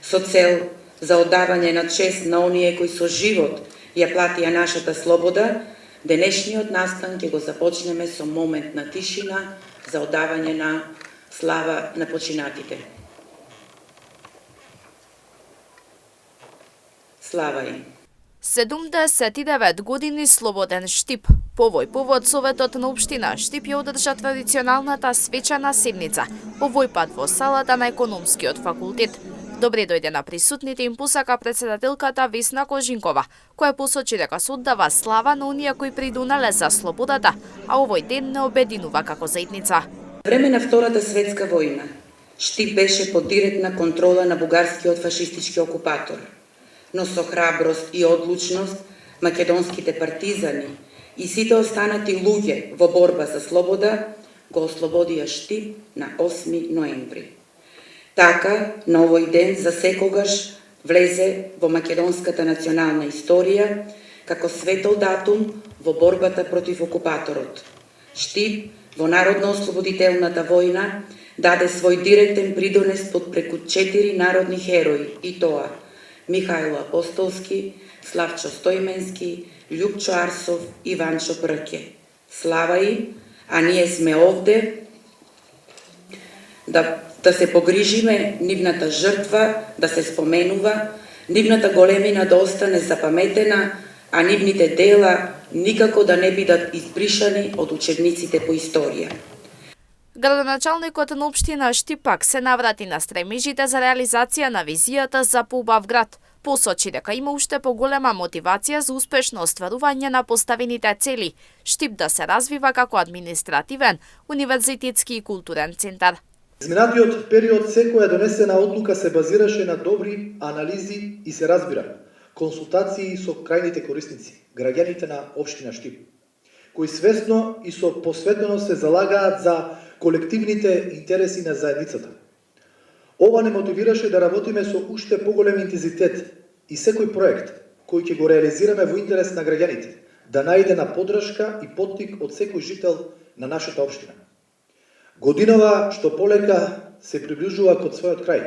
со цел за одавање на чест на оние кои со живот ја платија нашата слобода, денешниот настан ќе го започнеме со момент на тишина за одавање на слава на починатите. Слава им! 79 години слободен Штип. По овој повод Советот на општина Штип ја одржа традиционалната свечана седница, овој пат во салата на Економскиот факултет. Добре дојде на присутните им посака председателката Весна Кожинкова, која посочи дека се оддава слава на оние кои придонале за слободата, а овој ден не обединува како заедница. Време на Втората светска војна, Штип беше под директна контрола на бугарскиот фашистички окупатор. Но со храброст и одлучност македонските партизани и сите останати луѓе во борба за слобода го ослободија Штип на 8 ноември. Така, на овој ден за секогаш влезе во македонската национална историја како светол датум во борбата против окупаторот. Штип во Народно-ослободителната војна даде свој директен придонес под преку 4 народни херои, и тоа Михајло Апостолски, Славчо Стојменски, Љупчо Арсов и Ванчо Прке. Слава им, а ние сме овде да се погрижиме нивната жртва да се споменува, нивната големина да остане запаметена, а нивните дела никако да не бидат избришани од учебниците по историја. Градоначалникот на општина Штипак се наврати на стремежите за реализација на визијата за поубав град. Посочи дека има уште поголема мотивација за успешно остварување на поставените цели, Штип да се развива како административен, универзитетски и културен центар. Изминатиот период секоја донесена одлука се базираше на добри анализи и се разбира, консултации со крајните корисници, граѓаните на општина Штип, кои свесно и со посветеност се залагаат за колективните интереси на заедницата. Ова не мотивираше да работиме со уште поголем интензитет и секој проект кој ќе го реализираме во интерес на граѓаните, да најде на поддршка и поттик од секој жител на нашата општина. Годинава што полека се приближува кон својот крај,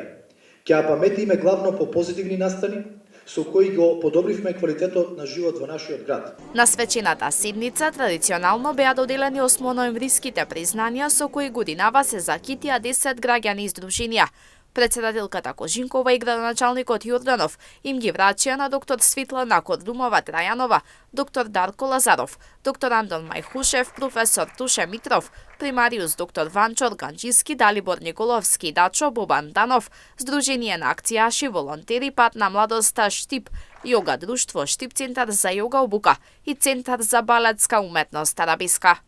ќе ја паметиме главно по позитивни настани, со кои го подобривме квалитетот на живот во нашиот град. На свечената седница традиционално беа доделени 8-ноемвриските признанија со кои годинава се закитија 10 граѓани и здруженија. Председателката Кожинкова и градоначалникот Јорданов им ги врачија на доктор Светлана Кордумова Трајанова, доктор Дарко Лазаров, доктор Андон Мајхушев, професор Туше Митров, примариус доктор Ванчор Ганџиски, Далибор Николовски, Дачо Бобан Данов, Сдружение на акцијаши, волонтери, Пат на младоста Штип, Јога друштво Штип, Центар за јога обука и Центар за балетска уметност Арабиска.